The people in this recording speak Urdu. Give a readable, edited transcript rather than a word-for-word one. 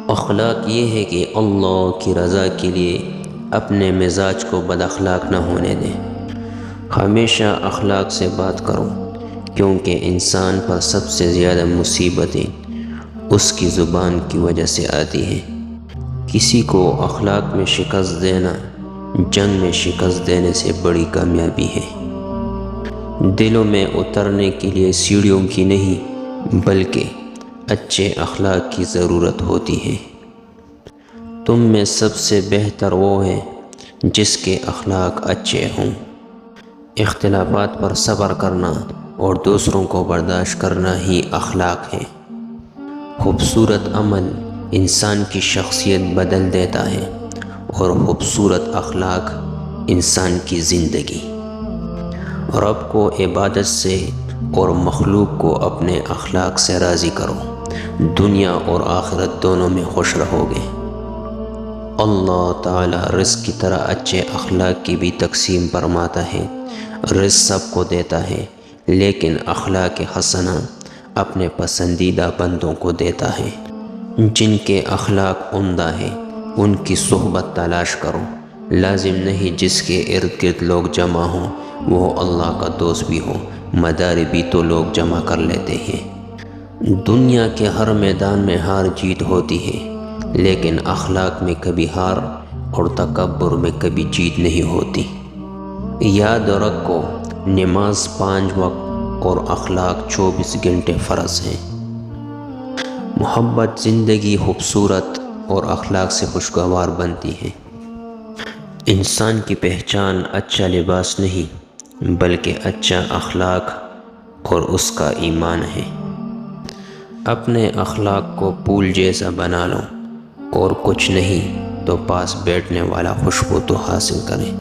اخلاق یہ ہے کہ اللہ کی رضا کے لیے اپنے مزاج کو بد اخلاق نہ ہونے دیں۔ ہمیشہ اخلاق سے بات کرو، کیونکہ انسان پر سب سے زیادہ مصیبتیں اس کی زبان کی وجہ سے آتی ہیں۔ کسی کو اخلاق میں شکست دینا جنگ میں شکست دینے سے بڑی کامیابی ہے۔ دلوں میں اترنے کے لیے سیڑھیوں کی نہیں بلکہ اچھے اخلاق کی ضرورت ہوتی ہے۔ تم میں سب سے بہتر وہ ہے جس کے اخلاق اچھے ہوں۔ اختلافات پر صبر کرنا اور دوسروں کو برداشت کرنا ہی اخلاق ہے۔ خوبصورت عمل انسان کی شخصیت بدل دیتا ہے اور خوبصورت اخلاق انسان کی زندگی۔ رب کو عبادت سے اور مخلوق کو اپنے اخلاق سے راضی کرو، دنیا اور آخرت دونوں میں خوش رہو گے۔ اللہ تعالیٰ رزق کی طرح اچھے اخلاق کی بھی تقسیم فرماتا ہے۔ رزق سب کو دیتا ہے، لیکن اخلاق حسنہ اپنے پسندیدہ بندوں کو دیتا ہے۔ جن کے اخلاق عمدہ ہے ان کی صحبت تلاش کرو۔ لازم نہیں جس کے ارد گرد لوگ جمع ہوں وہ اللہ کا دوست بھی ہو، مداری بھی تو لوگ جمع کر لیتے ہیں۔ دنیا کے ہر میدان میں ہار جیت ہوتی ہے، لیکن اخلاق میں کبھی ہار اور تکبر میں کبھی جیت نہیں ہوتی۔ یاد رکھو، نماز 5 وقت اور اخلاق 24 گھنٹے فرض ہیں۔ محبت زندگی خوبصورت اور اخلاق سے خوشگوار بنتی ہے۔ انسان کی پہچان اچھا لباس نہیں بلکہ اچھا اخلاق اور اس کا ایمان ہے۔ اپنے اخلاق کو پھول جیسا بنا لو اور کچھ نہیں تو پاس بیٹھنے والا خوشبو تو حاصل کریں۔